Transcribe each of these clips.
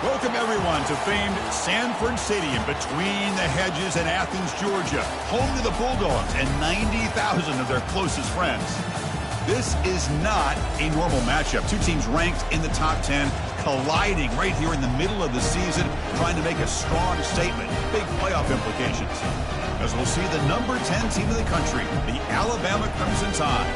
Welcome, everyone, to famed Sanford Stadium between the hedges in Athens, Georgia, home to the Bulldogs and 90,000 of their closest friends. This is not a normal matchup. Two teams ranked in the top 10, colliding right here in the middle of the season, trying to make a strong statement, big playoff implications. As we'll see the number 10 team in the country, the Alabama Crimson Tide,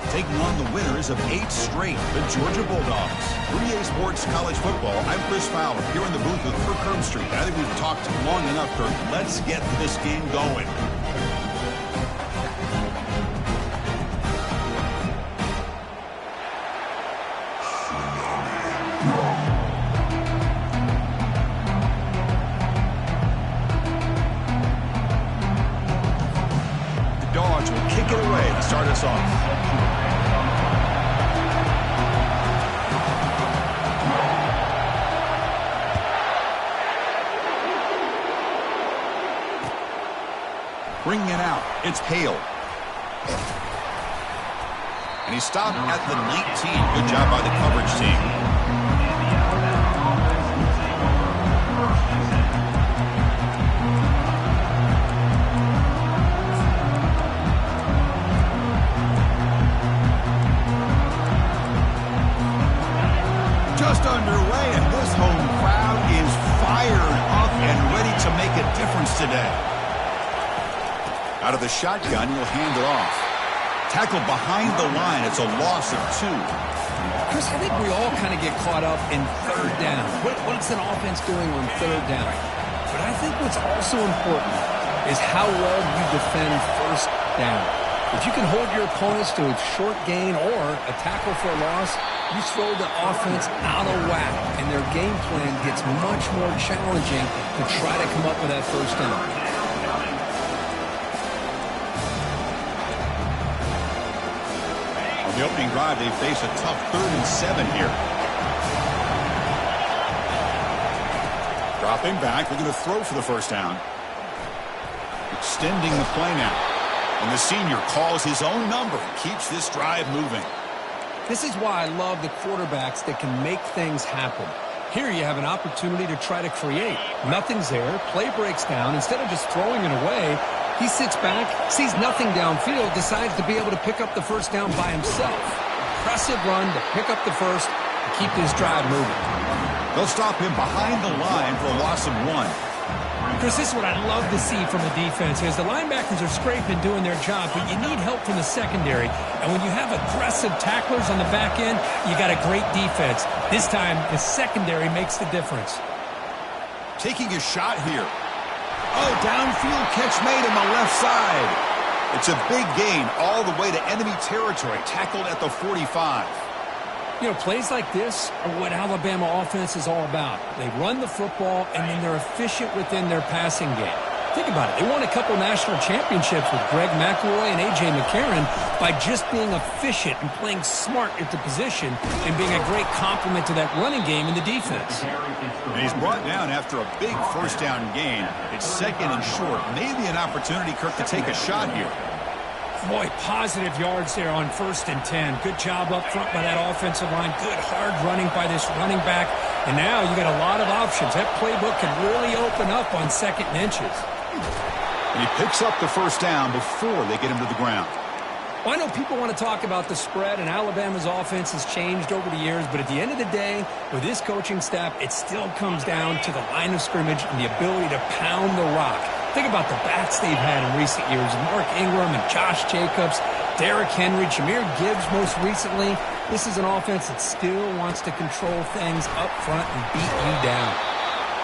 taking on the winners of 8 straight, the Georgia Bulldogs. For EA Sports College Football, I'm Chris Fowler, here in the booth with Kirk Herbstreit. I think we've talked long enough, Kirk. Let's get this game going. The Dogs will kick it away to start us off. Bringing it out, it's Hale. And he stopped at the 19. Good job by the coverage team. Just underway, and this home crowd is fired up and ready to make a difference today. Out of the shotgun, he'll hand it off. Tackled behind the line. It's a loss of 2. Chris, I think we all kind of get caught up in third down. What's an offense doing on third down? But I think what's also important is how well you defend first down. If you can hold your opponents to a short gain or a tackle for a loss, you throw the offense out of whack, and their game plan gets much more challenging to try to come up with that first down. On the opening drive, they face a tough 3rd and 7 here. Dropping back, they're going to throw for the first down. Extending the play now. And the senior calls his own number and keeps this drive moving. This is why I love the quarterbacks that can make things happen. Here you have an opportunity to try to create. Nothing's there, play breaks down. Instead of just throwing it away, he sits back, sees nothing downfield, decides to be able to pick up the first down by himself. Impressive run to pick up the first and keep this drive moving. They'll stop him behind the line for a loss of 1. Chris, this is what I love to see from the defense is the linebackers are scraping, doing their job, but you need help from the secondary. And when you have aggressive tacklers on the back end, you got a great defense. This time, the secondary makes the difference. Taking a shot here. Oh, downfield catch made on the left side. It's a big gain all the way to enemy territory, tackled at the 45. You know, plays like this are what Alabama offense is all about. They run the football, and then they're efficient within their passing game. Think about it. They won a couple national championships with Greg McElroy and A.J. McCarron by just being efficient and playing smart at the position and being a great complement to that running game in the defense. And he's brought down after a big first down gain. It's 2nd and short. Maybe an opportunity, Kirk, to take a shot here. Boy, positive yards there on 1st and 10. Good job up front by that offensive line. Good hard running by this running back. And now you got a lot of options. That playbook can really open up on 2nd and inches. And he picks up the first down before they get him to the ground. Well, I know people want to talk about the spread, and Alabama's offense has changed over the years, but at the end of the day, with this coaching staff, it still comes down to the line of scrimmage and the ability to pound the rock. Think about the bats they've had in recent years. Mark Ingram and Josh Jacobs, Derrick Henry, Jahmyr Gibbs most recently. This is an offense that still wants to control things up front and beat you down.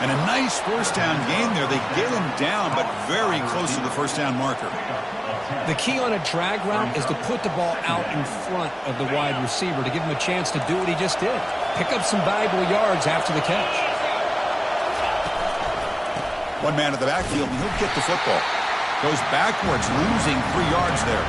And a nice first down gain there. They get him down, but very close to the first down marker. The key on a drag route is to put the ball out in front of the wide receiver to give him a chance to do what he just did. Pick up some valuable yards after the catch. One man at the backfield, and he'll get the football. Goes backwards, losing 3 yards there.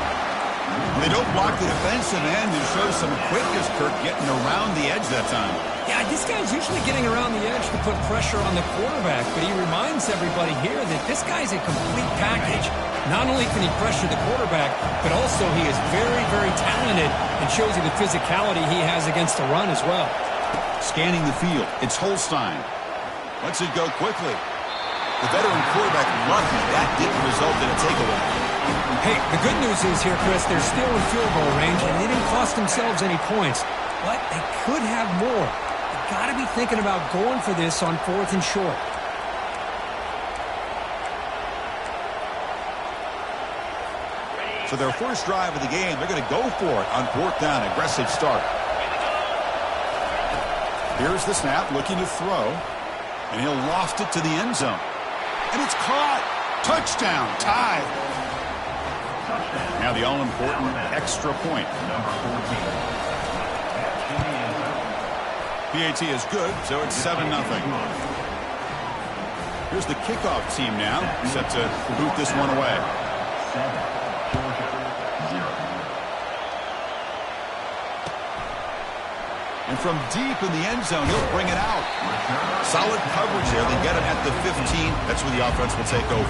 They don't block the defensive end and show some quickness, Kirk, getting around the edge that time. Yeah, this guy's usually getting around the edge to put pressure on the quarterback, but he reminds everybody here that this guy's a complete package. Not only can he pressure the quarterback, but also he is very, very talented and shows you the physicality he has against the run as well. Scanning the field, it's Holstein. Lets it go quickly. The veteran quarterback lucky that didn't result in a takeaway. Hey, the good news is here, Chris, they're still in field goal range, and they didn't cost themselves any points. But they could have more. They've got to be thinking about going for this on 4th and short. So their first drive of the game, they're going to go for it on 4th down. Aggressive start. Here's the snap, looking to throw. And he'll loft it to the end zone. And it's caught. Touchdown. Tied. Now the all-important extra point. PAT is good, so it's 7-0. Here's the kickoff team now, set to boot this one away. And from deep in the end zone, he'll bring it out. Solid coverage there. They get him at the 15. That's where the offense will take over.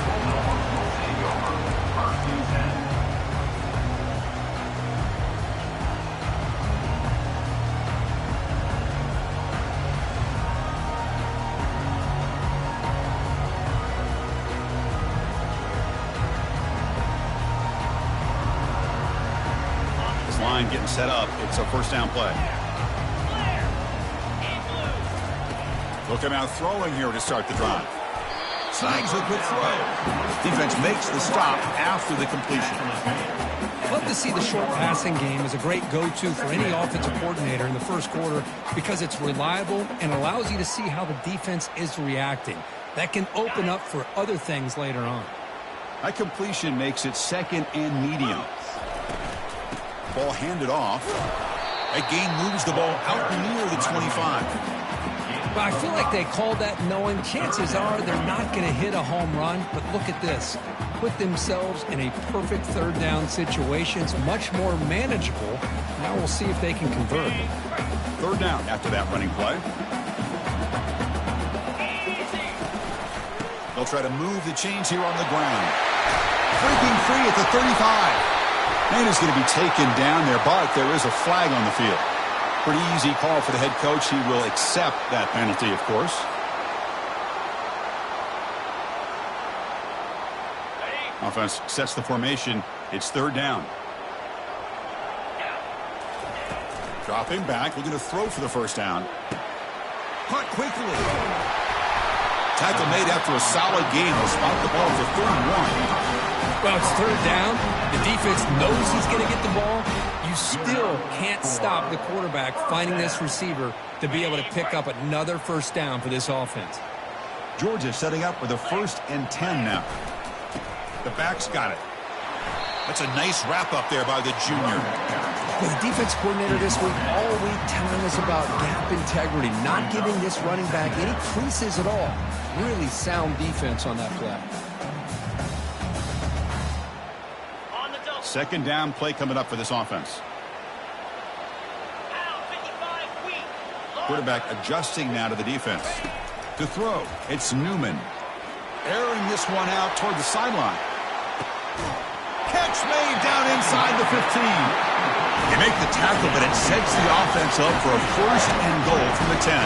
This line getting set up. It's a first down play. Looking out throwing here to start the drive. Snags a good throw. Defense makes the stop after the completion. Love to see the short passing game as a great go-to for any offensive coordinator in the first quarter because it's reliable and allows you to see how the defense is reacting. That can open up for other things later on. That completion makes it 2nd and medium. Ball handed off. That gain moves the ball out near the 25. But I feel like they called that knowing chances are they're not going to hit a home run. But look at this. Put themselves in a perfect 3rd down situation. It's much more manageable. Now we'll see if they can convert. 3rd down after that running play. They'll try to move the chains here on the ground. Breaking free at the 35. Man is going to be taken down there, but there is a flag on the field. Pretty easy call for the head coach. He will accept that penalty, of course. Offense sets the formation. It's 3rd down. Dropping back, looking to throw for the first down. Caught quickly. Tackle made after a solid game. Will spot the ball for 31. Well, it's 3rd down. The defense knows he's going to get the ball. You still can't stop the quarterback finding this receiver to be able to pick up another first down for this offense. Georgia setting up with a 1st and 10 now. The back's got it. That's a nice wrap up there by the junior. Well, the defense coordinator this week all week telling us about gap integrity, not giving this running back any creases at all. Really sound defense on that play. 2nd down play coming up for this offense. Quarterback adjusting now to the defense. To throw, it's Newman. Airing this one out toward the sideline. Catch made down inside the 15. They make the tackle, but it sets the offense up for a 1st and goal from the 10.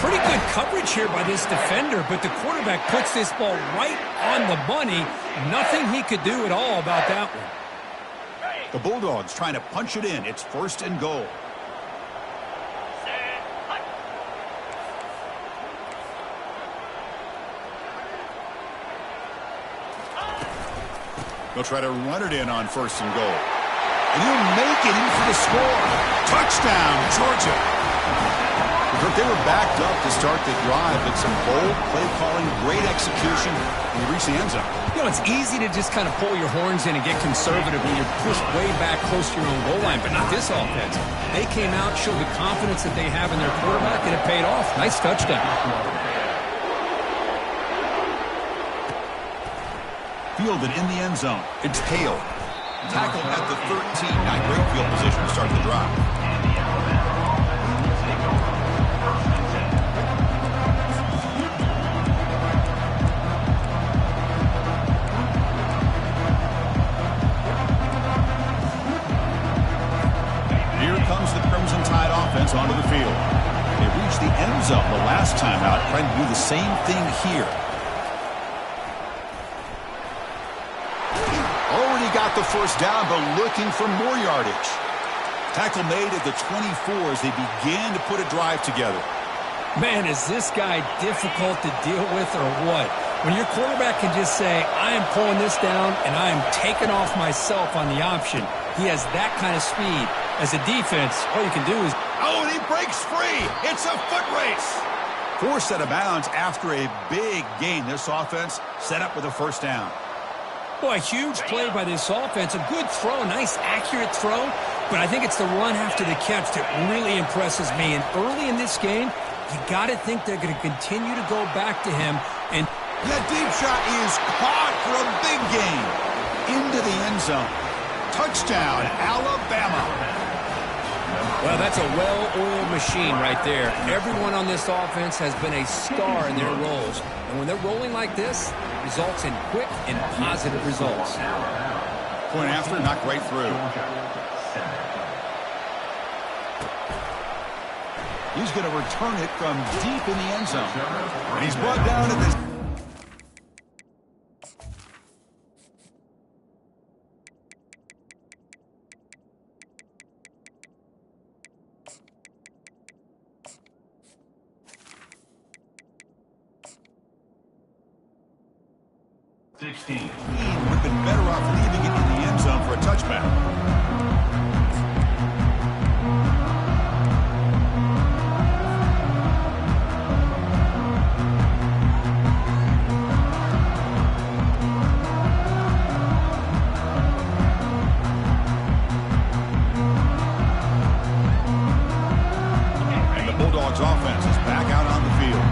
Pretty good coverage here by this defender, but the quarterback puts this ball right on the money. Nothing he could do at all about that one. The Bulldogs trying to punch it in. It's 1st and goal. They'll try to run it in on 1st and goal. And he'll make it in for the score. Touchdown, Georgia. They were backed up to start the drive, but some bold play calling, great execution, and they reach the end zone. You know, it's easy to just kind of pull your horns in and get conservative when you're pushed way back close to your own goal line, but not this offense. They came out, showed the confidence that they have in their quarterback, and it paid off. Nice touchdown. Fielded in the end zone. It's Hale. Tackled at the 13. Now great field position to start the drive. Here comes the Crimson Tide offense onto the field. They reach the end end zone the last time out. Trying to do the same thing here. Already got the first down, but looking for more yardage. Tackle made at the 24 as they began to put a drive together. Man, is this guy difficult to deal with or what? When your quarterback can just say, I am pulling this down and I am taking off myself on the option. He has that kind of speed. As a defense, all you can do is... Oh, and he breaks free. It's a foot race. Forced out of bounds after a big gain. This offense set up with a first down. Boy, a huge play by this offense. A good throw, a nice accurate throw. But I think it's the run after the catch that really impresses me. And early in this game, you got to think they're going to continue to go back to him. And that deep shot is caught for a big gain. Into the end zone. Touchdown, Alabama. Well, that's a well-oiled machine right there. Everyone on this offense has been a star in their roles. And when they're rolling like this, it results in quick and positive results. Point after, knocked right through. He's going to return it from deep in the end zone. And he's brought down at this... Would have been better off leaving it in the end zone for a touchback. And the Bulldogs offense is back out on the field.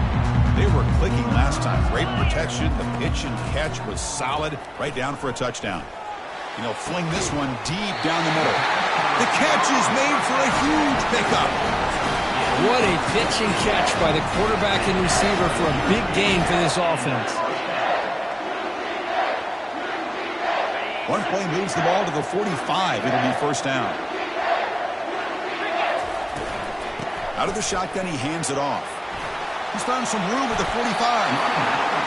They were clicking last time. Great protection. The pitch and catch was solid. Right down for a touchdown. And he'll fling this one deep down the middle. The catch is made for a huge pickup. What a pitch and catch by the quarterback and receiver for a big gain for this offense. One play moves the ball to the 45. It'll be first down. Out of the shotgun, he hands it off. He's found some room at the 45.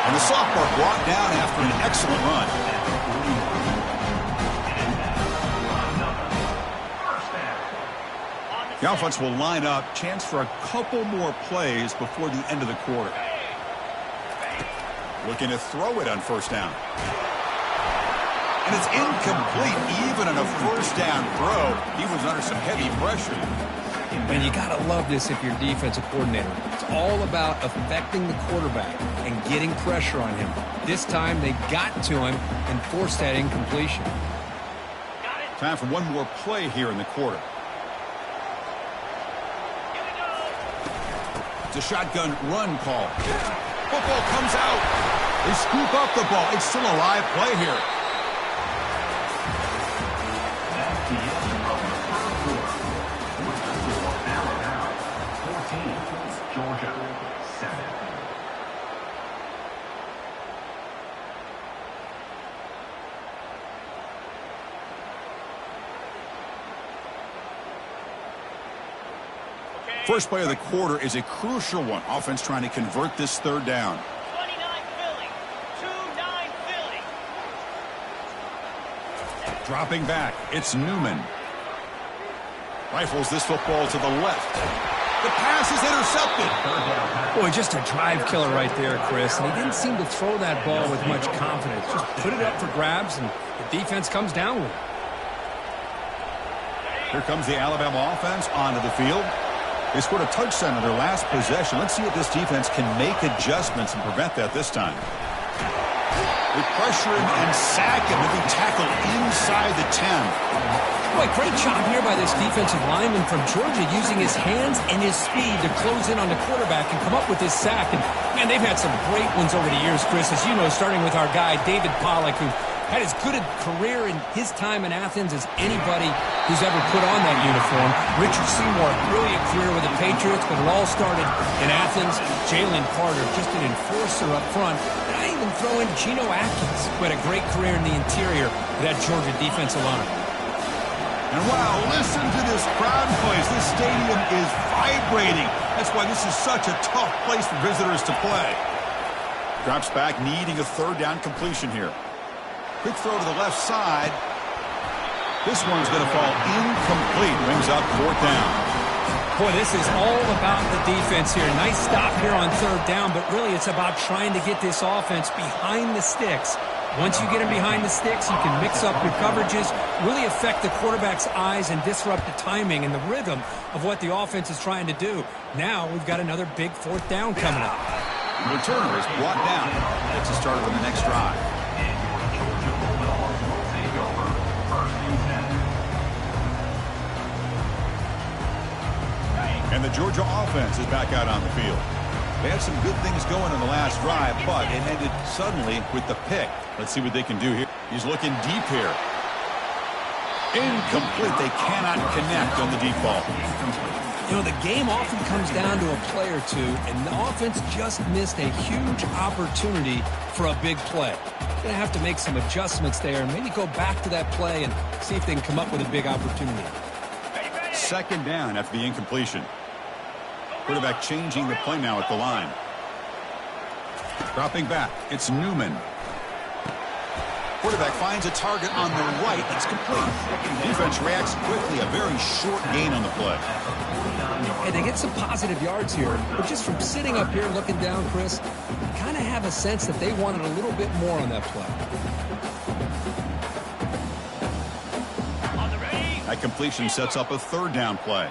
And the sophomore brought down after an excellent run. The offense will line up. Chance for a couple more plays before the end of the quarter. Looking to throw it on first down. And it's incomplete. Even on a first down throw, he was under some heavy pressure. Man, you got to love this if you're defensive coordinator. It's all about affecting the quarterback and getting pressure on him. This time they got to him and forced that incompletion. Time for one more play here in the quarter. It's a shotgun run call. Football comes out. They scoop up the ball. It's still a live play here. Georgia 7. First play of the quarter is a crucial one. Offense trying to convert this third down. 29 Philly. 2-9 Philly. Dropping back, it's Newman. Rifles this football to the left. The pass is intercepted. Boy, just a drive killer right there, Chris. And he didn't seem to throw that ball with much confidence. Just put it up for grabs, and the defense comes down with it. Here comes the Alabama offense onto the field. They scored a touchdown in their last possession. Let's see if this defense can make adjustments and prevent that this time. They pressure him and sack him. He'll be tackled inside the 10. Boy, great job here by this defensive lineman from Georgia using his hands and his speed to close in on the quarterback and come up with this sack. And, man, they've had some great ones over the years, Chris, as you know, starting with our guy, David Pollack, who had as good a career in his time in Athens as anybody who's ever put on that uniform. Richard Seymour, brilliant career with the Patriots, but it all started in Athens. Jalen Carter, just an enforcer up front. And I even throw in Geno Atkins, who had a great career in the interior of that Georgia defensive line. And wow, listen to this crowd noise. This stadium is vibrating. That's why this is such a tough place for visitors to play. Drops back, needing a third down completion here. Quick throw to the left side. This one's going to fall incomplete. Brings up fourth down. Boy, this is all about the defense here. Nice stop here on third down, but really it's about trying to get this offense behind the sticks. Once you get them behind the sticks, you can mix up your coverages, really affect the quarterback's eyes and disrupt the timing and the rhythm of what the offense is trying to do. Now we've got another big fourth down coming up. The returner is brought down. Gets us started on the next drive. And the Georgia offense is back out on the field. They had some good things going on the last drive, but it ended suddenly with the pick. Let's see what they can do here. He's looking deep here. Incomplete. They cannot connect on the deep ball. You know, the game often comes down to a play or two, and the offense just missed a huge opportunity for a big play. They're going to have to make some adjustments there and maybe go back to that play and see if they can come up with a big opportunity. Second down after the incompletion. Quarterback changing the play now at the line. Dropping back. It's Newman. Quarterback finds a target on the right. It's complete. Defense reacts quickly. A very short gain on the play. Hey, they get some positive yards here, but just from sitting up here looking down, Chris, you kind of have a sense that they wanted a little bit more on that play. That completion sets up a third down play.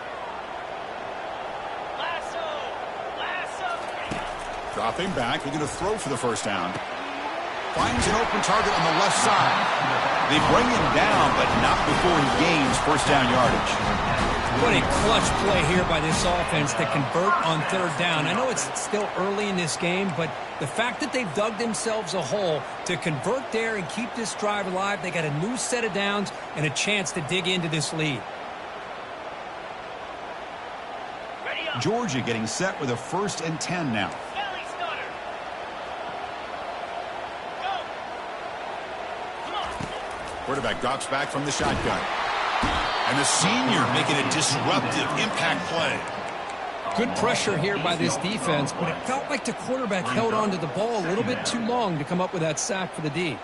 Dropping back, looking to throw for the first down. Finds an open target on the left side. They bring him down, but not before he gains first down yardage. What a clutch play here by this offense to convert on third down. I know it's still early in this game, but the fact that they've dug themselves a hole to convert there and keep this drive alive, they got a new set of downs and a chance to dig into this lead. Georgia getting set with a 1st and 10 now. Quarterback drops back from the shotgun. And the senior making a disruptive impact play. Good pressure here by this defense, but it felt like the quarterback held on to the ball a little bit too long to come up with that sack for the D.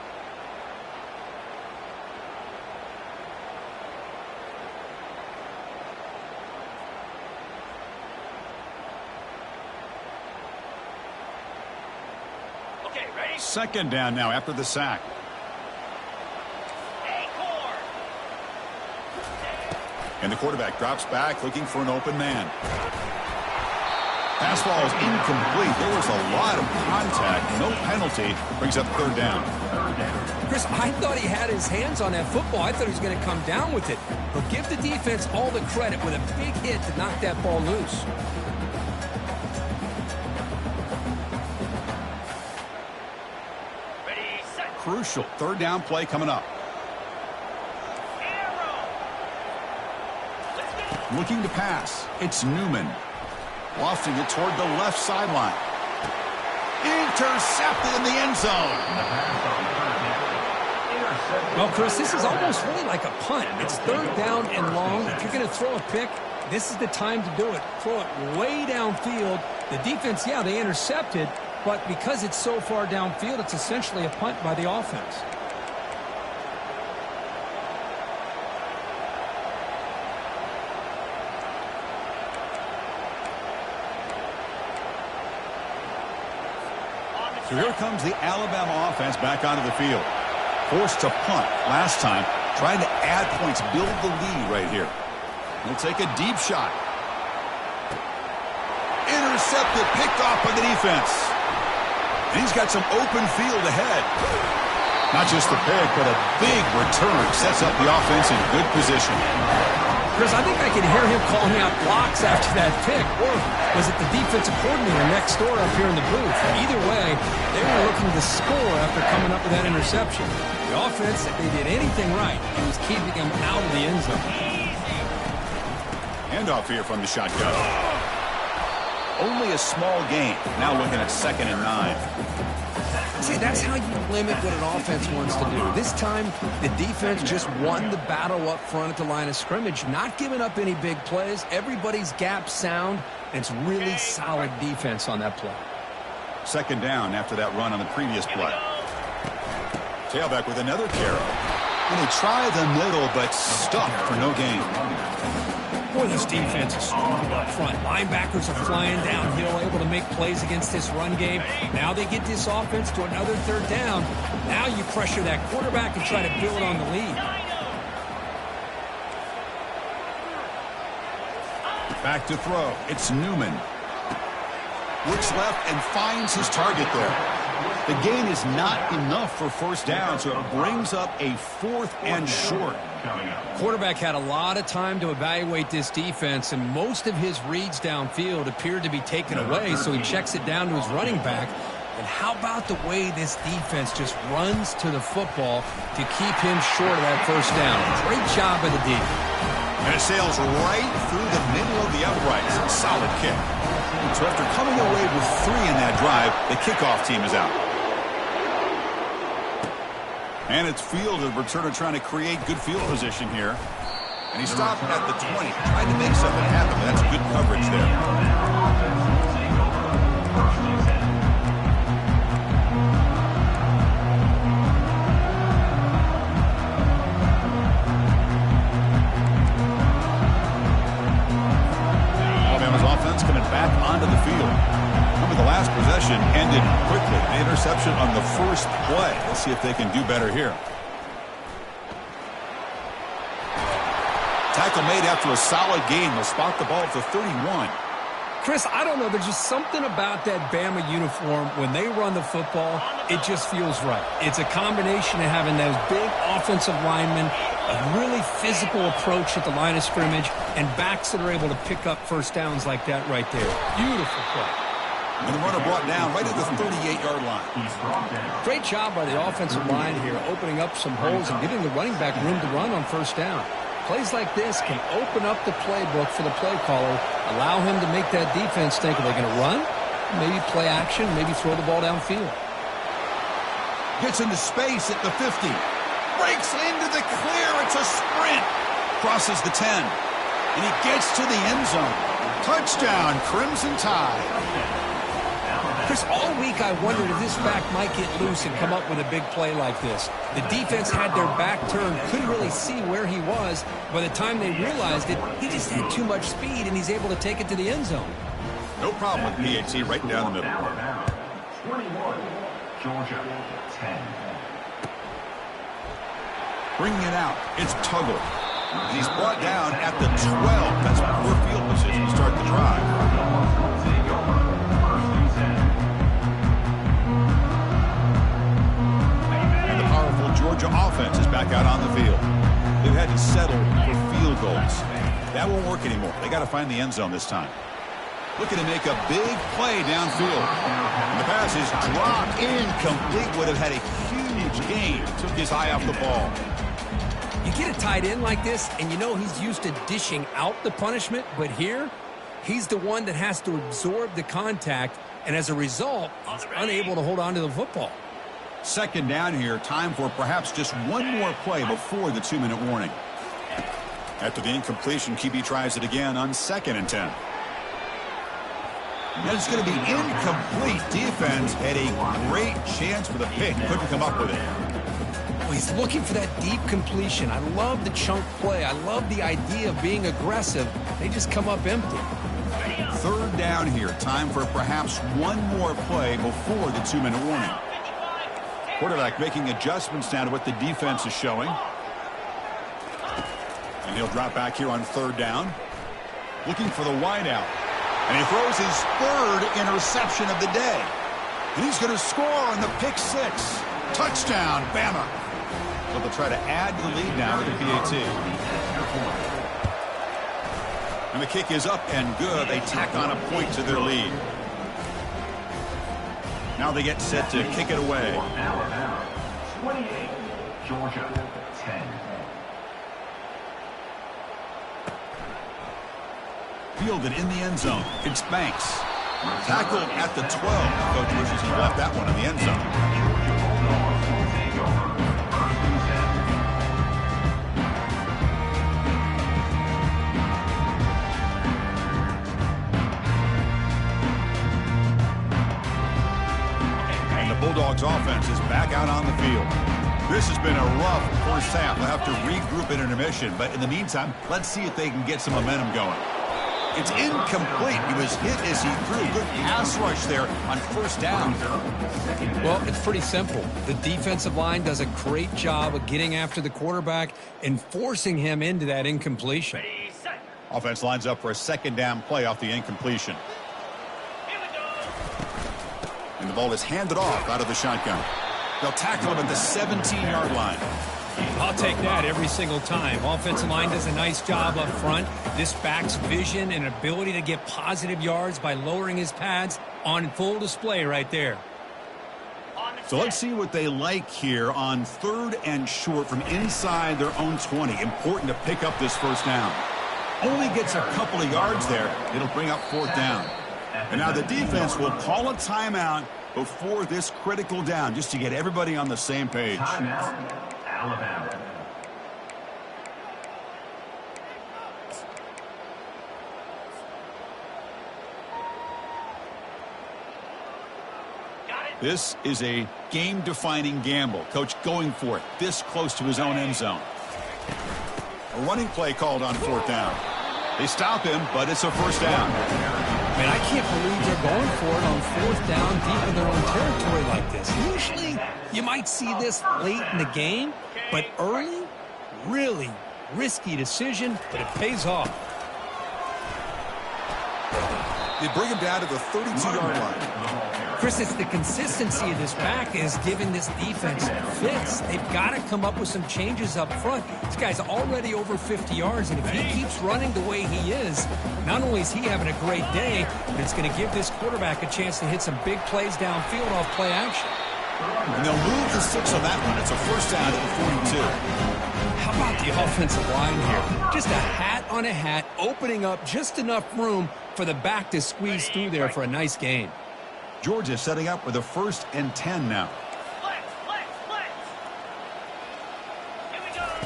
Okay, ready? Second down now after the sack. And the quarterback drops back looking for an open man. Pass ball is incomplete. There was a lot of contact. No penalty. Brings up third down. Chris, I thought he had his hands on that football. I thought he was going to come down with it. But give the defense all the credit with a big hit to knock that ball loose. Ready, set. Crucial third down play coming up. Looking to pass. It's Newman. Lofting it toward the left sideline. Intercepted in the end zone. Well, Chris, this is almost really like a punt. It's third down and long. If you're going to throw a pick, this is the time to do it. Throw it way downfield. The defense, yeah, they intercepted, but because it's so far downfield, it's essentially a punt by the offense. So here comes the Alabama offense back onto the field. Forced to punt last time. Trying to add points, build the lead right here. He'll take a deep shot. Intercepted, picked off by the defense. And he's got some open field ahead. Not just the pick, but a big return sets up the offense in good position. Chris, I think I can hear him calling out blocks after that pick. Or was it the defensive coordinator next door up here in the booth? Either way, they were looking to score after coming up with that interception. The offense, if they did anything right, it was keeping him out of the end zone. Handoff here from the shotgun. Only a small gain. Now looking at 2nd and 9. See, that's how you limit what an offense wants to do. This time, the defense just won the battle up front at the line of scrimmage, not giving up any big plays. Everybody's gap sound, and it's really solid defense on that play. Second down after that run on the previous play. Tailback with another carry. And they try the middle, but stuck for no gain. Boy, this defense is strong up front. Linebackers are flying downhill, able to make plays against this run game. Now they get this offense to another third down. Now you pressure that quarterback and try to build on the lead. Back to throw. It's Newman. Looks left and finds his target there. The gain is not enough for first down, so it brings up a 4th and short. Quarterback had a lot of time to evaluate this defense, and most of his reads downfield appeared to be taken away, so he checks it down to his running back. And how about the way this defense just runs to the football to keep him short of that first down? Great job by the D. And it sails right through the middle of the uprights. Solid kick. So after coming away with 3 in that drive, the kickoff team is out. And it's Field, the returner, trying to create good field position here. And he stopped at the 20, trying to make something happen. That's good coverage there. Back onto the field. Remember, the last possession ended quickly. The interception on the first play. Let's see if they can do better here. Tackle made after a solid gain. They'll spot the ball at the 31. Chris, I don't know. There's just something about that Bama uniform. When they run the football, it just feels right. It's a combination of having those big offensive linemen, a really physical approach at the line of scrimmage, and backs that are able to pick up first downs like that right there. Beautiful play. And the runner brought down right at the 38-yard line. Great job by the offensive line here, opening up some holes and giving the running back room to run on first down. Plays like this can open up the playbook for the play caller, allow him to make that defense think, are they going to run? Maybe play action, maybe throw the ball downfield. Gets into space at the 50. Breaks into the clear. It's a sprint. Crosses the 10. And he gets to the end zone. Touchdown, Crimson Tide. Chris, all week I wondered if this back might get loose and come up with a big play like this. The defense had their back turned, couldn't really see where he was. By the time they realized it, he just had too much speed, and he's able to take it to the end zone. No problem with PAT right down the middle. 21, Georgia, 10. Bringing it out, it's Tuggle. He's brought down at the 12. That's poor field position to start the drive. Georgia offense is back out on the field. They've had to settle for field goals. That won't work anymore. They got to find the end zone this time. Looking to make a big play downfield. And the pass is dropped incomplete. Would have had a huge gain. Took his eye off the ball. You get a tight end like this, and you know he's used to dishing out the punishment, but here, he's the one that has to absorb the contact, and as a result, he's unable to hold on to the football. Second down here, time for perhaps just one more play before the 2-minute warning. After the incompletion, QB tries it again on 2nd and 10. And it's going to be incomplete. Defense had a great chance for the pick. Couldn't come up with it. Oh, he's looking for that deep completion. I love the chunk play. I love the idea of being aggressive. They just come up empty. Third down here, time for perhaps one more play before the 2-minute warning. Quarterback making adjustments now to what the defense is showing. And he'll drop back here on 3rd down. Looking for the wideout. And he throws his 3rd interception of the day. And he's going to score on the pick 6. Touchdown, Bama. So they'll try to add to the lead now with the PAT. And the kick is up and good. They tack on a point to their lead. Now they get set to kick it away. 28, Georgia, 10. Fielded in the end zone. It's Banks. Tackled at the 12. Coach wishes he left that one in the end zone. Bulldogs offense is back out on the field. This has been a rough first half. They'll have to regroup in intermission, but in the meantime, let's see if they can get some momentum going. It's incomplete. He was hit as he threw. Good pass rush there on first down. Well, it's pretty simple. The defensive line does a great job of getting after the quarterback and forcing him into that incompletion. Offense lines up for a second down play off the incompletion. And the ball is handed off out of the shotgun. They'll tackle him at the 17-yard line. I'll take that every single time. Offensive line does a nice job up front. This back's vision and ability to get positive yards by lowering his pads on full display right there. So let's see what they like here on 3rd and short from inside their own 20. Important to pick up this first down. Only gets a couple of yards there. It'll bring up 4th down. And now the defense will call a timeout before this critical down, just to get everybody on the same page. Timeout, Alabama. This is a game-defining gamble. Coach going for it this close to his own end zone. A running play called on 4th down. They stop him, but it's a first down. Man, I can't believe they're going for it on 4th down deep in their own territory like this. Usually, you might see this late in the game, but early, really risky decision, but it pays off. They bring him down to the 32-yard line. Chris, it's the consistency of this back is giving this defense fits. They've got to come up with some changes up front. This guy's already over 50 yards, and if he keeps running the way he is, not only is he having a great day, but it's going to give this quarterback a chance to hit some big plays downfield off play action. And they'll move the 6 on that one. It's a first down at the 42. How about the offensive line here? Just a hat on a hat, opening up just enough room for the back to squeeze through there for a nice gain. Georgia setting up with a 1st and 10 now.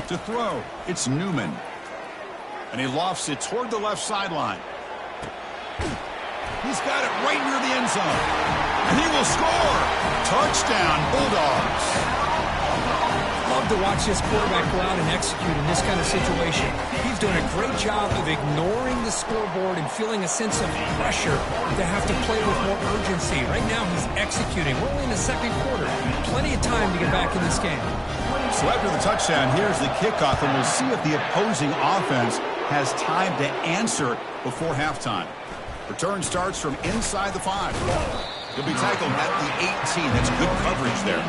To throw, it's Newman. And he lofts it toward the left sideline. He's got it right near the end zone. And he will score. Touchdown, Bulldogs. Love to watch this quarterback go out and execute in this kind of situation. He's doing a great job of ignoring the scoreboard and feeling a sense of pressure to have to play with more urgency. Right now, he's executing. We're only in the 2nd quarter. Plenty of time to get back in this game. So after the touchdown, here's the kickoff, and we'll see if the opposing offense has time to answer before halftime. Return starts from inside the 5. He'll be tackled at the 18. That's good coverage there.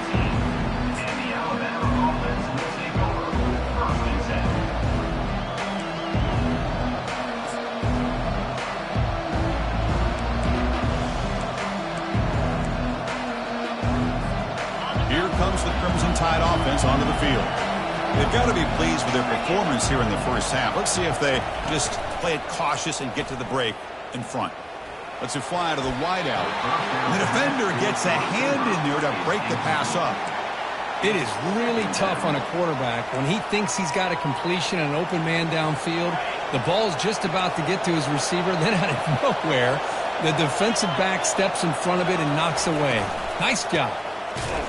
Here comes the Crimson Tide offense onto the field. They've got to be pleased with their performance here in the first half. Let's see if they just play it cautious and get to the break in front. Let's it fly to the wideout. The defender gets a hand in there to break the pass up. It is really tough on a quarterback when he thinks he's got a completion and an open man downfield. The ball's just about to get to his receiver. Then out of nowhere, the defensive back steps in front of it and knocks away. Nice job.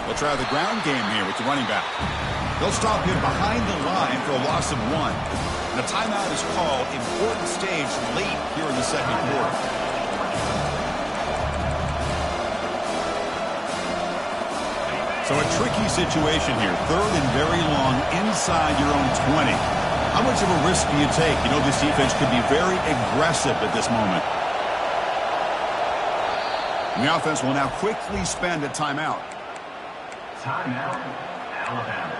They'll try the ground game here with the running back. They'll stop him behind the line for a loss of 1. And a timeout is called. Important stage late here in the 2nd quarter. So a tricky situation here. 3rd and very long inside your own 20. How much of a risk do you take? You know this defense could be very aggressive at this moment. And the offense will now quickly spend a timeout. Timeout, Alabama.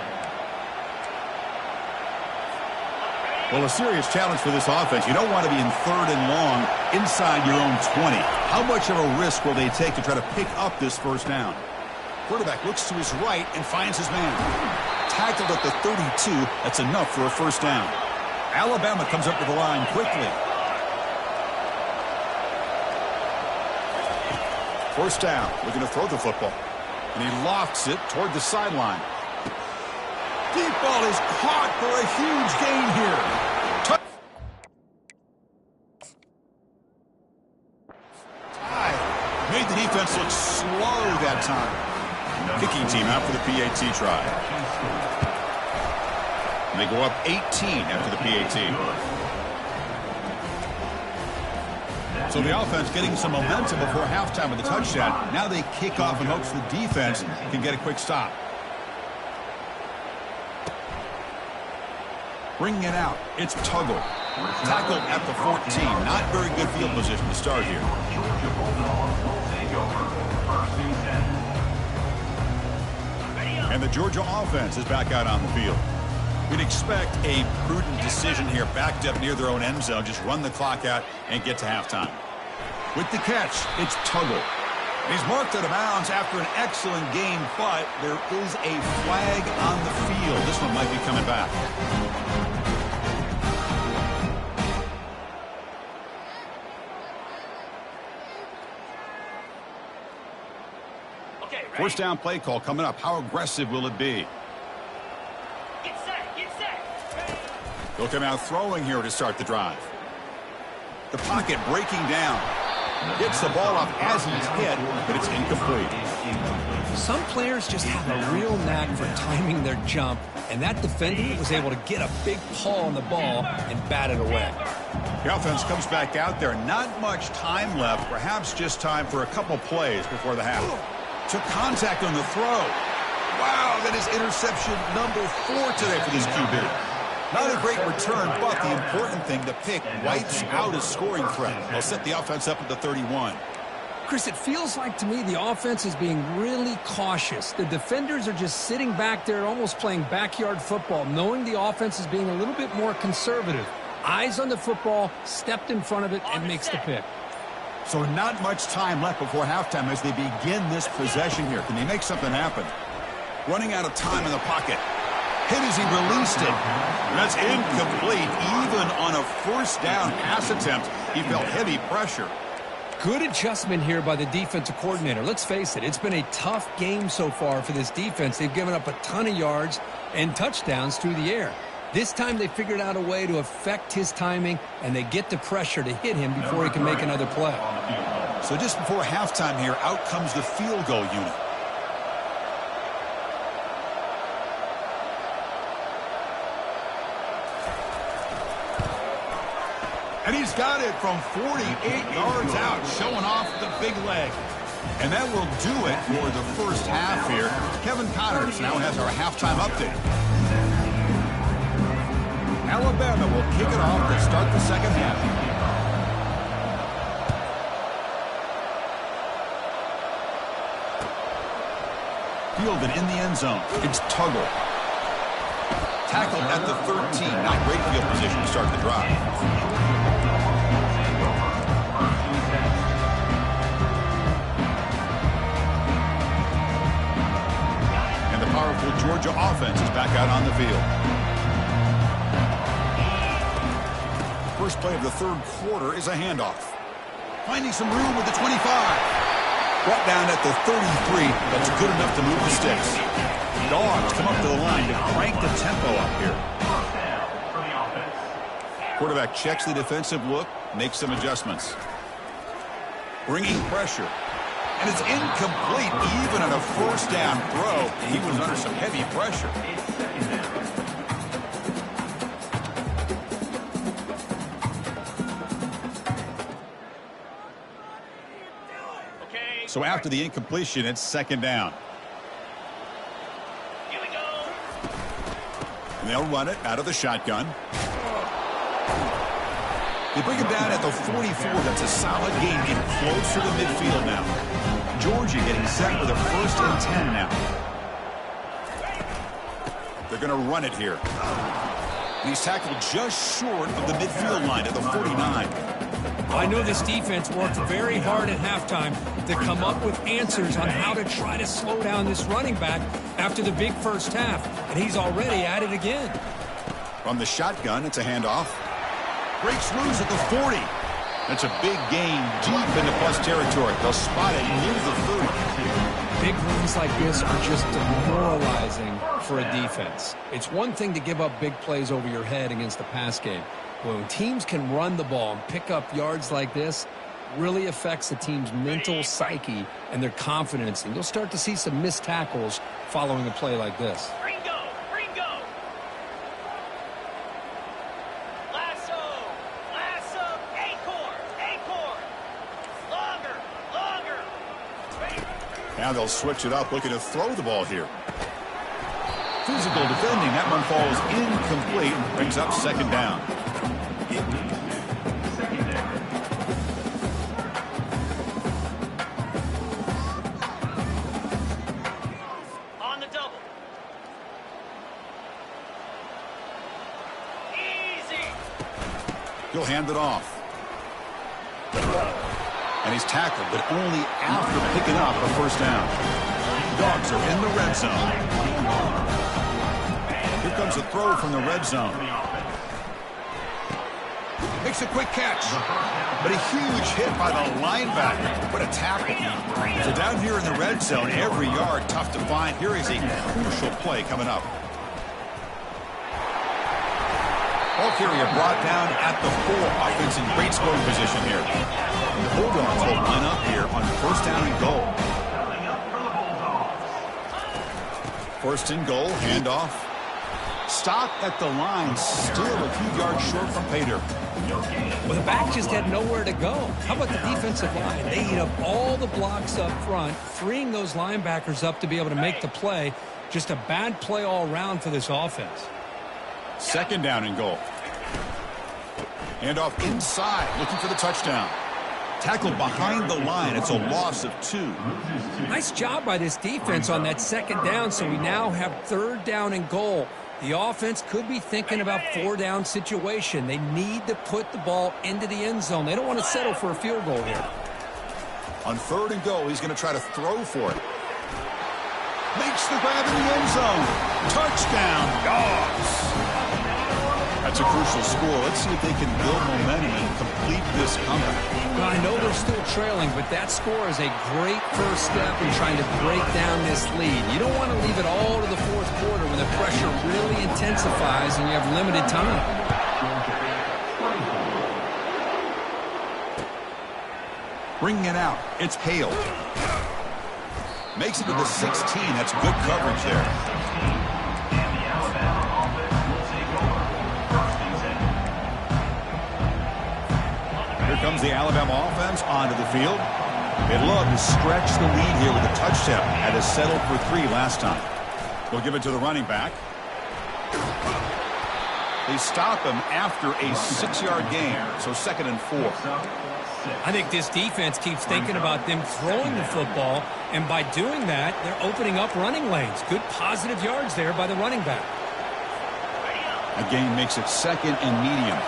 Well, a serious challenge for this offense. You don't want to be in 3rd and long inside your own 20. How much of a risk will they take to try to pick up this first down? Quarterback looks to his right and finds his man. Tackled at the 32. That's enough for a first down. Alabama comes up to the line quickly. First down, looking to throw the football. And he lofts it toward the sideline. Deep ball is caught for a huge gain here. Made the defense look slow that time. Kicking team out for the PAT try. And they go up 18 after the PAT. So the offense getting some momentum before halftime with the touchdown. Now they kick off in hopes the defense can get a quick stop. Bringing it out, it's Tuggle. Tackled at the 14. Not very good field position to start here. And the Georgia offense is back out on the field. We'd expect a prudent decision here, backed up near their own end zone. Just run the clock out and get to halftime. With the catch, it's Tuggle. He's marked out of bounds after an excellent game, but there is a flag on the field. This one might be coming back. First down play call coming up. How aggressive will it be? Get set, get set. They'll come out throwing here to start the drive. The pocket breaking down. Gets the ball up as he's hit, but it's incomplete. Some players just have a real knack for timing their jump, and that defender was able to get a big paw on the ball and bat it away. The offense comes back out there. Not much time left. Perhaps just time for a couple plays before the half. Took contact on the throw. Wow, that is interception number 4 today for this QB. Not a great return, but the important thing, the pick wipes out a scoring threat. They'll set the offense up at the 31. Chris, it feels like to me the offense is being really cautious. The defenders are just sitting back there almost playing backyard football, knowing the offense is being a little bit more conservative. Eyes on the football, stepped in front of it, and makes the pick. So not much time left before halftime as they begin this possession here. Can they make something happen? Running out of time in the pocket. Hit as he released it. That's incomplete. Even on a first down pass attempt, he felt heavy pressure. Good adjustment here by the defensive coordinator. Let's face it, it's been a tough game so far for this defense. They've given up a ton of yards and touchdowns through the air. This time they figured out a way to affect his timing, and they get the pressure to hit him before he can make another play. So just before halftime here, out comes the field goal unit. And he's got it from 48 yards out, showing off the big leg. And that will do it for the first half here. Kevin Connors now has our halftime update. Alabama will kick it off to start the second half. Fielded in the end zone. It's Tuggle. Tackled at the 13. Not great field position to start the drive. Powerful Georgia offense is back out on the field. First play of the third quarter is a handoff. Finding some room with the 25. Brought down at the 33. That's good enough to move the sticks. Dogs come up to the line to crank the tempo up here. Quarterback checks the defensive look, makes some adjustments. Bringing pressure. And it's incomplete even on a first down throw. He was under some heavy pressure. Okay. So after the incompletion, it's second down. Here we go. And they'll run it out of the shotgun. They bring him down at the 44. That's a solid gain. Getting close to the midfield now. Georgia getting set with a 1st and 10 now. They're going to run it here. And he's tackled just short of the midfield line at the 49. I know this defense worked very hard at halftime to come up with answers on how to try to slow down this running back after the big first half. And he's already at it again. From the shotgun, it's a handoff. Breaks loose at the 40. That's a big gain deep into plus territory. They'll spot it near the 30. Big runs like this are just demoralizing for a defense. It's one thing to give up big plays over your head against the pass game. When teams can run the ball and pick up yards like this, really affects the team's mental psyche and their confidence. And you'll start to see some missed tackles following a play like this. Ringo, Ringo. Lasso, lasso, acorn, acorn. Longer, longer. Now they'll switch it up, looking to throw the ball here. Physical defending. That one falls incomplete. Brings up second down. On the double. Easy. He'll hand it off. And he's tackled, but only after picking up a first down. Dogs are in the red zone. Here comes a throw from the red zone. Makes a quick catch. But a huge hit by the linebacker. What a tackle. So down here in the red zone, every yard tough to find. Here is a crucial play coming up. Ball carrier brought down at the 4. Offense in great scoring position here. And the Bulldogs will line up here on first down and goal. First and goal, handoff. Stop at the line, still a few yards short from pay dirt. Well, the back just had nowhere to go. How about the defensive line? They eat up all the blocks up front, freeing those linebackers up to be able to make the play. Just a bad play all around for this offense. Second down and goal. Handoff inside, looking for the touchdown. Tackled behind the line. It's a loss of 2. Nice job by this defense on that second down, so we now have third down and goal. The offense could be thinking about 4-down situation. They need to put the ball into the end zone. They don't want to settle for a field goal here. On third and goal, he's going to try to throw for it. Makes the grab in the end zone. Touchdown, Dogs. That's a crucial score. Let's see if they can build momentum and complete this comeback. Well, I know they're still trailing, but that score is a great first step in trying to break down this lead. You don't want to leave it all to the fourth quarter when the pressure really intensifies and you have limited time. Bringing it out. It's Hale. Makes it to the 16. That's good coverage there. Here comes the Alabama offense onto the field. They'd love to stretch the lead here with a touchdown. Had to settle for 3 last time. They'll give it to the running back. They stop him after a 6-yard gain, so second and 4. I think this defense keeps thinking about them throwing the football, and by doing that, they're opening up running lanes. Good positive yards there by the running back. A gain makes it second and medium.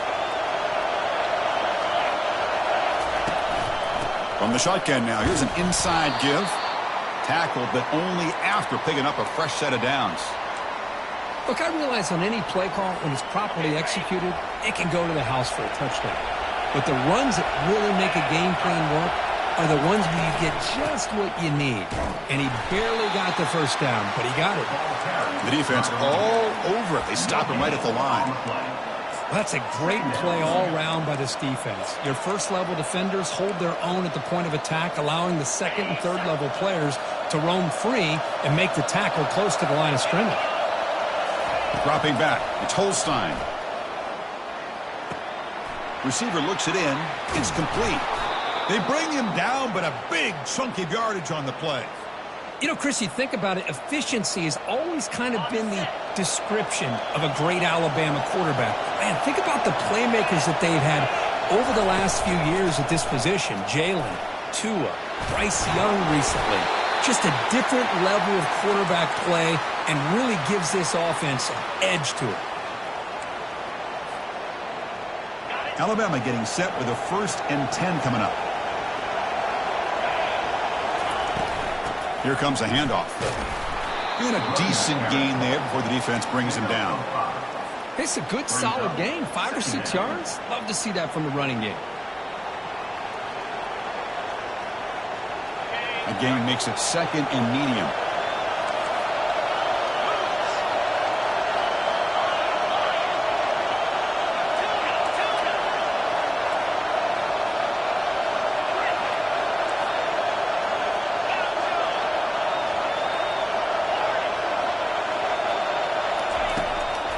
From the shotgun now, here's an inside give. Tackled, but only after picking up a fresh set of downs. Look, I realize on any play call, when it's properly executed, it can go to the house for a touchdown. But the runs that really make a game plan work are the ones where you get just what you need. And he barely got the first down, but he got it. The defense all over it. They stop him right at the line. Well, that's a great play all around by this defense. Your first-level defenders hold their own at the point of attack, allowing the second and third-level players to roam free and make the tackle close to the line of scrimmage. Dropping back, it's Holstein. Receiver looks it in. It's complete. They bring him down, but a big chunk of yardage on the play. You know, Chris, you think about it, efficiency has always kind of been the description of a great Alabama quarterback. Man, think about the playmakers that they've had over the last few years at this position. Jalen, Tua, Bryce Young recently. Just a different level of quarterback play and really gives this offense an edge to it. Alabama getting set with a 1st and 10 coming up. Here comes a handoff. And a decent gain there before the defense brings him down. It's a good, solid gain. 5 or 6 yards. Love to see that from the running game. The gain makes it 2nd and medium.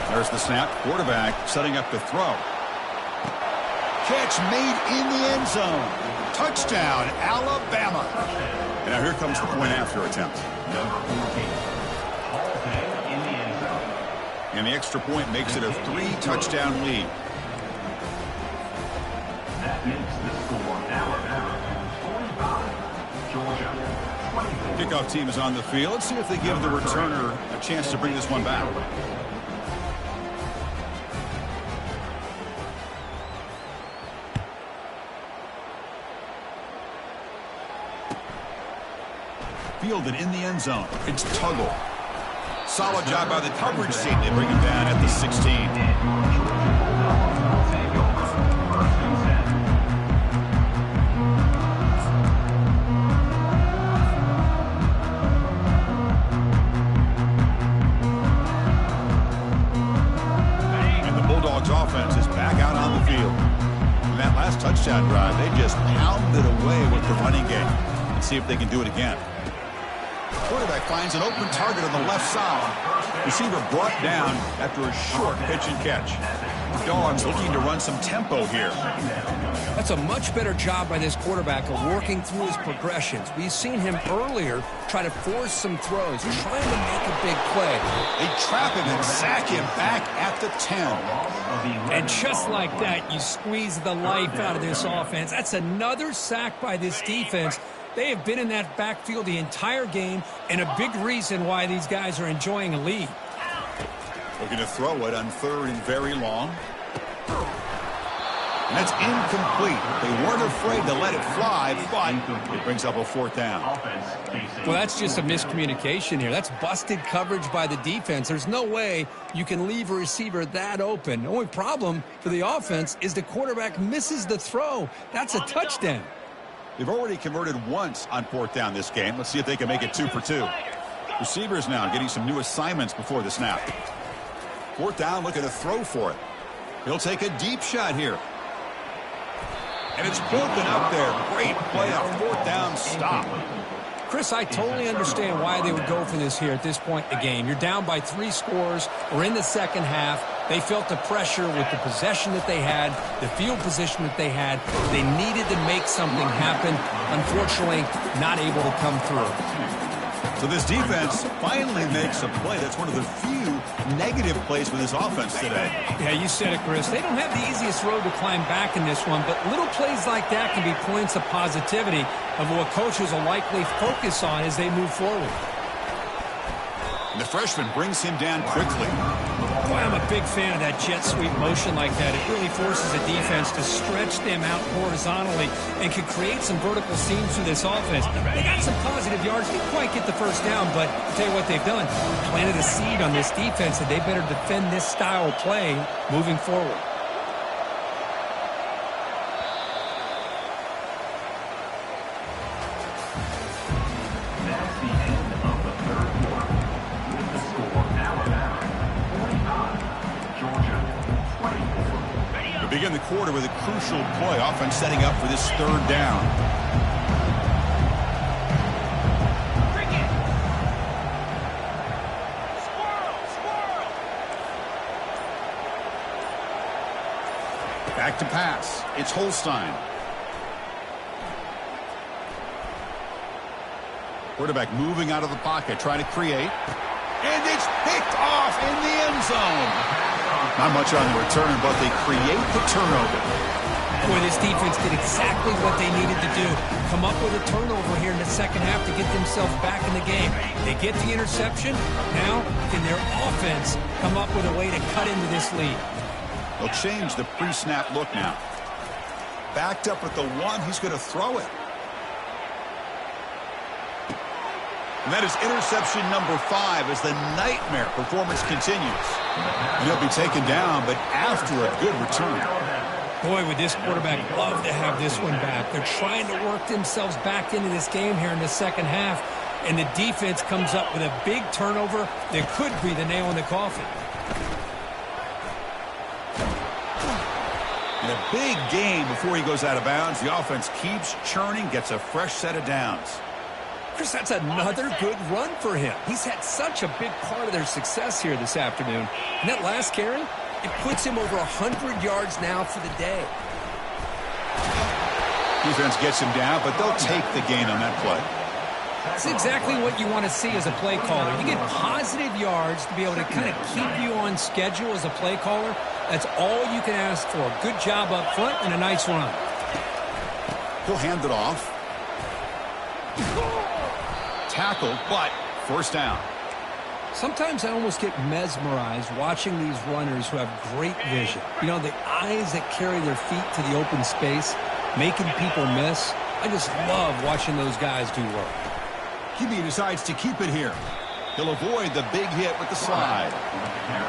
There's the snap. Quarterback setting up the throw. Catch made in the end zone. Touchdown, Alabama. And now here comes the point after attempt. Number 14. Hall in the end zone. And the extra point makes it a 3-touchdown lead. That makes the score Alabama 45. Georgia 24. Kickoff team is on the field. Let's see if they give the returner a chance to bring this one back. Fielded in the end zone. It's Tuggle. Solid job by the coverage team. They bring him down at the 16. And the Bulldogs offense is back out on the field. In that last touchdown drive, they just pounded away with the running game. Let's see if they can do it again. Quarterback finds an open target on the left side. Receiver brought down after a short pitch and catch. The Dogs looking to run some tempo here. That's a much better job by this quarterback of working through his progressions. We've seen him earlier try to force some throws, trying to make a big play. They trap him and sack him back at the 10. And just like that, you squeeze the life out of this offense. That's another sack by this defense. They have been in that backfield the entire game, and a big reason why these guys are enjoying a lead. Looking to throw it on 3rd and very long. And that's incomplete. They weren't afraid to let it fly, but it brings up a 4th down. Well, that's just a miscommunication here. That's busted coverage by the defense. There's no way you can leave a receiver that open. The only problem for the offense is the quarterback misses the throw. That's a touchdown. They've already converted once on 4th down this game. Let's see if they can make it 2 for 2. Receivers now getting some new assignments before the snap. 4th down, looking to throw for it. He'll take a deep shot here. And it's broken up there. Great play on 4th down stop. Chris, I totally understand why they would go for this here at this point in the game. You're down by 3 scores. We're in the second half. They felt the pressure with the possession that they had, the field position that they had. They needed to make something happen. Unfortunately, not able to come through. So this defense finally makes a play. That's one of the few negative plays for this offense today. Yeah, you said it, Chris. They don't have the easiest road to climb back in this one, but little plays like that can be points of positivity of what coaches will likely focus on as they move forward. And the freshman brings him down quickly. Boy, I'm a big fan of that jet sweep motion like that. It really forces a defense to stretch them out horizontally and can create some vertical seams through this offense. They got some positive yards. Didn't quite get the first down, but I'll tell you what they've done. Planted a seed on this defense that they better defend this style of play moving forward. Begin the quarter with a crucial play. Offense setting up for this 3rd down. Back to pass. It's Holstein. Quarterback moving out of the pocket, trying to create. And it's picked off in the end zone. Not much on the return, but they create the turnover. Boy, this defense did exactly what they needed to do. Come up with a turnover here in the second half to get themselves back in the game. They get the interception. Now, can their offense come up with a way to cut into this lead? They'll change the pre-snap look now. Backed up at the 1, he's going to throw it. And that is interception number 5 as the nightmare performance continues. And he'll be taken down, but after a good return. Boy, would this quarterback love to have this one back. They're trying to work themselves back into this game here in the second half, and the defense comes up with a big turnover that could be the nail in the coffin. In a big game before he goes out of bounds, the offense keeps churning, gets a fresh set of downs. Chris, that's another good run for him. He's had such a big part of their success here this afternoon. And that last carry, it puts him over 100 yards now for the day. Defense gets him down, but they'll take the gain on that play. That's exactly what you want to see as a play caller. You get positive yards to be able to kind of keep you on schedule as a play caller. That's all you can ask for. Good job up front and a nice run. He'll hand it off. Tackle, but first down. Sometimes I almost get mesmerized watching these runners who have great vision. You know, the eyes that carry their feet to the open space, making people miss. I just love watching those guys do work. QB decides to keep it here. He'll avoid the big hit with the slide.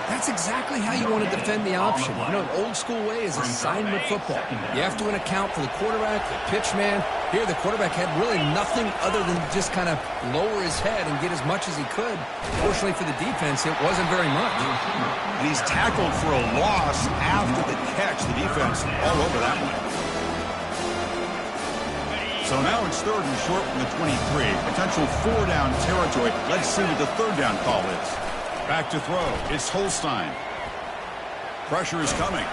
That's exactly how you want to defend the option. You know, an old-school way is assignment football. You have to account for the quarterback, the pitch man. Here, the quarterback had really nothing other than just kind of lower his head and get as much as he could. Fortunately for the defense, it wasn't very much. And he's tackled for a loss after the catch. The defense all over that one. So now it's 3rd and short from the 23. Potential 4-down territory. Let's see what the 3rd down call is. Back to throw. It's Holstein. Pressure is coming.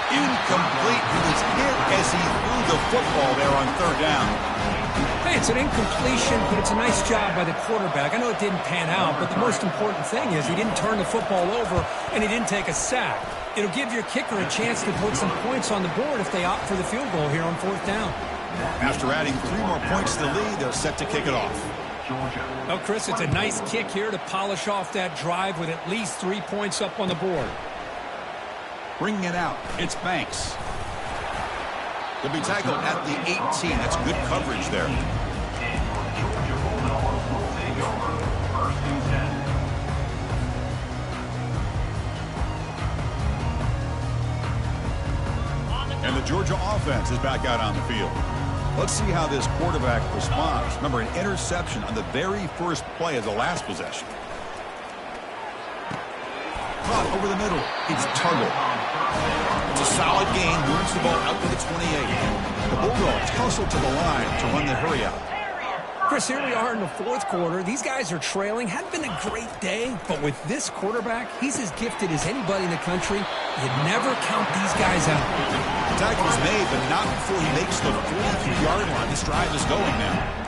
Incomplete. He was hit as he threw the football there on 3rd down. Hey, it's an incompletion, but it's a nice job by the quarterback. I know it didn't pan out, but the most important thing is he didn't turn the football over and he didn't take a sack. It'll give your kicker a chance to put some points on the board if they opt for the field goal here on 4th down. After adding 3 more points to the lead, they're set to kick it off. Well, Chris, it's a nice kick here to polish off that drive with at least 3 points up on the board. Bringing it out, it's Banks. He'll be tackled at the 18. That's good coverage there. And the Georgia offense is back out on the field. Let's see how this quarterback responds. Remember, an interception on the very first play of the last possession. Caught over the middle. It's Tuggle. It's a solid gain. Moves the ball out to the 28. The Bulldogs hustle to the line to run the hurry out. Chris, here we are in the 4th quarter. These guys are trailing. Hadn't been a great day, but with this quarterback, he's as gifted as anybody in the country. You never count these guys out. The tackle is made, but not before he makes the 43-yard line. This drive is going now.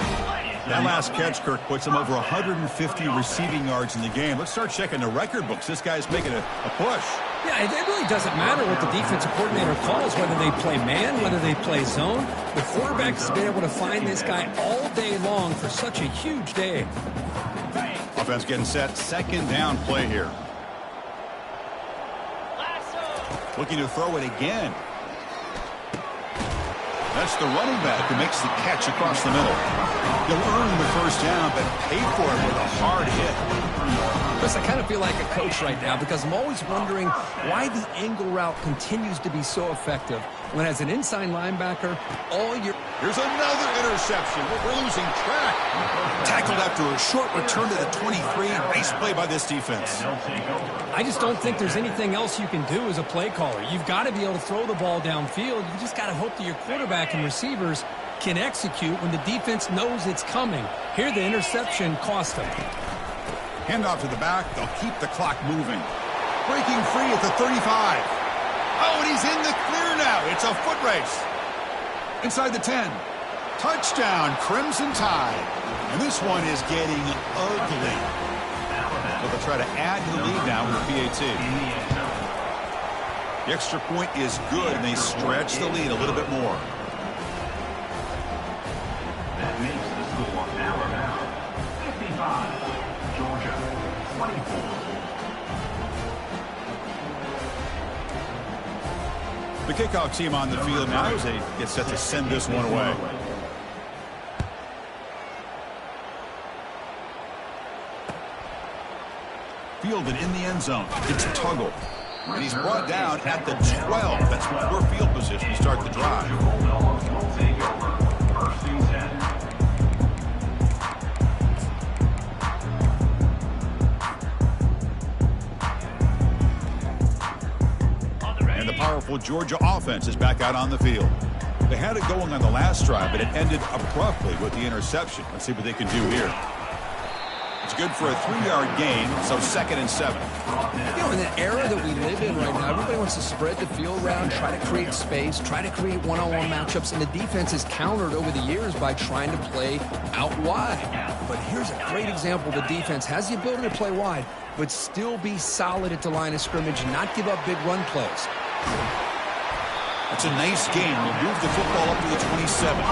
That last catch, Kirk, puts him over 150 receiving yards in the game. Let's start checking the record books. This guy's making a push. Yeah, it really doesn't matter what the defensive coordinator calls, whether they play man, whether they play zone. The quarterback has been able to find this guy all day long for such a huge day. Offense getting set. 2nd down play here. Looking to throw it again. That's the running back who makes the catch across the middle. He'll earn the first down, but pay for it with a hard hit. Chris, I kind of feel like a coach right now because I'm always wondering why the angle route continues to be so effective when as an inside linebacker, all your... Here's another interception. We're losing track. Tackled after a short return to the 23. Nice play by this defense. I just don't think there's anything else you can do as a play caller. You've got to be able to throw the ball downfield. You just got to hope that your quarterback and receivers can execute when the defense knows it's coming. Here, the interception cost them. Handoff to the back. They'll keep the clock moving. Breaking free at the 35. Oh, and he's in the clear now. It's a foot race. Inside the 10. Touchdown, Crimson Tide. And this one is getting ugly. So they'll try to add to the lead now with the PAT. The extra point is good, and they stretch the lead a little bit more. That makes the score Alabama 55, Georgia 24. The kickoff team on the field now as they get set to send this one away. Fielded in the end zone. It's Tuggle. And he's brought down at the 12. That's poor field position to start the drive. And the powerful Georgia offense is back out on the field. They had it going on the last drive, but it ended abruptly with the interception. Let's see what they can do here. It's good for a 3-yard gain, so 2nd and 7. You know, in the era that we live in right now, everybody wants to spread the field around, try to create space, try to create one-on-one matchups, and the defense is countered over the years by trying to play out wide. But here's a great example. The defense has the ability to play wide, but still be solid at the line of scrimmage and not give up big run plays. That's a nice game. We'll move the football up to the 27.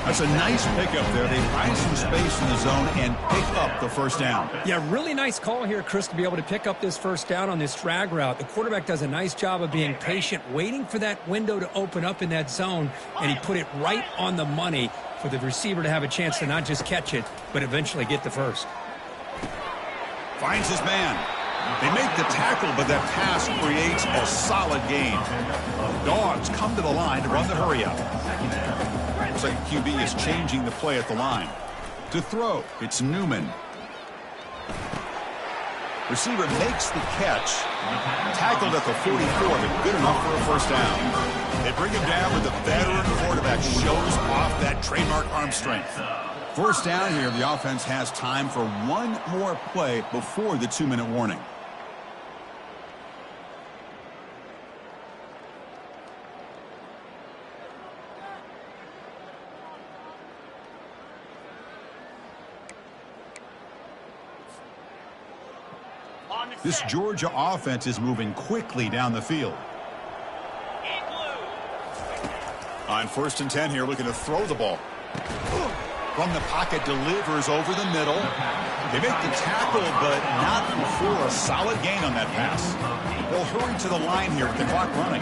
That's a nice pickup there. They find some space in the zone and pick up the first down. Yeah, really nice call here, Chris, to be able to pick up this first down on this drag route. The quarterback does a nice job of being patient, waiting for that window to open up in that zone, and he put it right on the money for the receiver to have a chance to not just catch it, but eventually get the first. Finds his man. They make the tackle, but that pass creates a solid gain. Dogs come to the line to run the hurry-up. Looks like QB is changing the play at the line. To throw, it's Newman. Receiver makes the catch. Tackled at the 44, but good enough for a first down. They bring him down with the veteran quarterback who shows off that trademark arm strength. First down here, the offense has time for one more play before the 2-minute warning. This Georgia offense is moving quickly down the field. On 1st and 10 here, looking to throw the ball. From the pocket, delivers over the middle. They make the tackle, but not before a solid gain on that pass. They'll hurry to the line here with the clock running.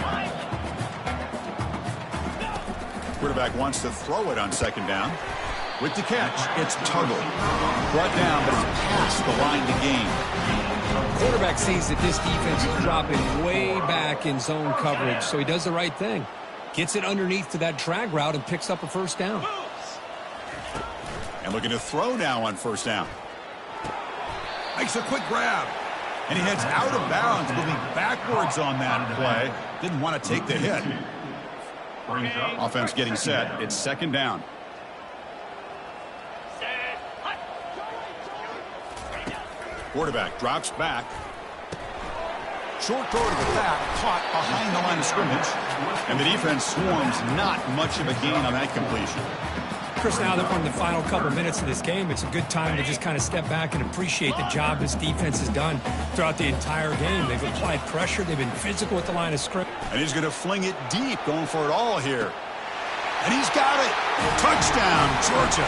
Quarterback wants to throw it on 2nd down. With the catch, it's Tuggle. Brought down, but it's past the line to gain. Quarterback sees that this defense is dropping way back in zone coverage, so he does the right thing. Gets it underneath to that drag route and picks up a first down. And looking to throw now on 1st down. Makes a quick grab. And he heads out of bounds, moving backwards on that play. Didn't want to take the hit. Offense getting set. It's 2nd down. Quarterback drops back. Short throw to the back, caught behind the line of scrimmage. And the defense swarms, not much of a gain on that completion. Chris, now that we're in the final couple minutes of this game, it's a good time to just kind of step back and appreciate the job this defense has done throughout the entire game. They've applied pressure. They've been physical at the line of scrimmage. And he's going to fling it deep, going for it all here. And he's got it. Touchdown, Georgia.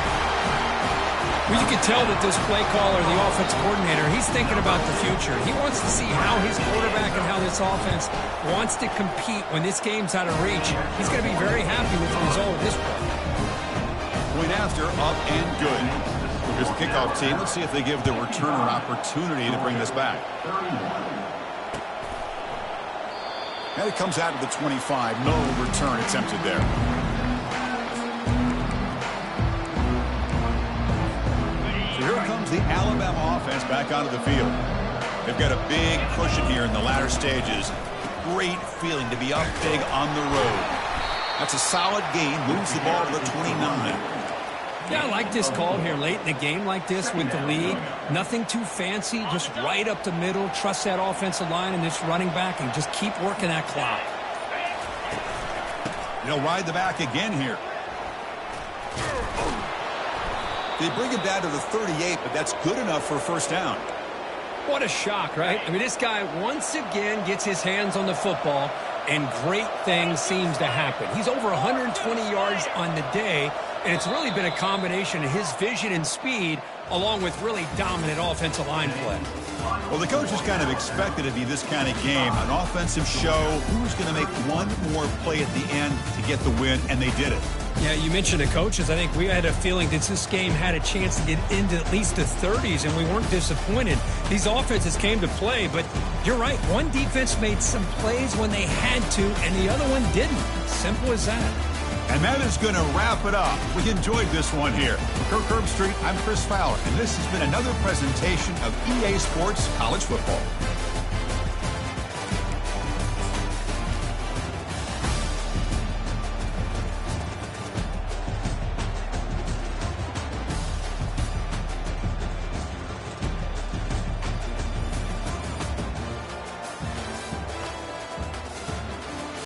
Well, you can tell that this play caller, the offense coordinator, he's thinking about the future. He wants to see how his quarterback and how this offense wants to compete when this game's out of reach. He's going to be very happy with the result of this play. Point after, up and good. Here's the kickoff team. Let's see if they give the returner opportunity to bring this back. And it comes out to the 25. No return attempted there. So here comes the Alabama offense back onto the field. They've got a big cushion here in the latter stages. Great feeling to be up big on the road. That's a solid gain. Moves the ball to the 29. Yeah, I like this call here late in the game like this with the lead. Nothing too fancy, just right up the middle. Trust that offensive line and this running back and just keep working that clock. They'll ride the back again here. They bring him down to the 38, but that's good enough for a first down. What a shock, right? I mean, this guy once again gets his hands on the football, and great things seems to happen. He's over 120 yards on the day, And it's really been a combination of his vision and speed along with really dominant offensive line play. Well, the coaches kind of expected it to be this kind of game, an offensive show. Who was going to make one more play at the end to get the win, and they did it. Yeah, you mentioned the coaches. I think we had a feeling that this game had a chance to get into at least the 30s, and we weren't disappointed. These offenses came to play, but you're right. One defense made some plays when they had to, and the other one didn't. Simple as that. And that is going to wrap it up. We enjoyed this one here. For Kirk Herbstreit, I'm Chris Fowler, and this has been another presentation of EA Sports College Football.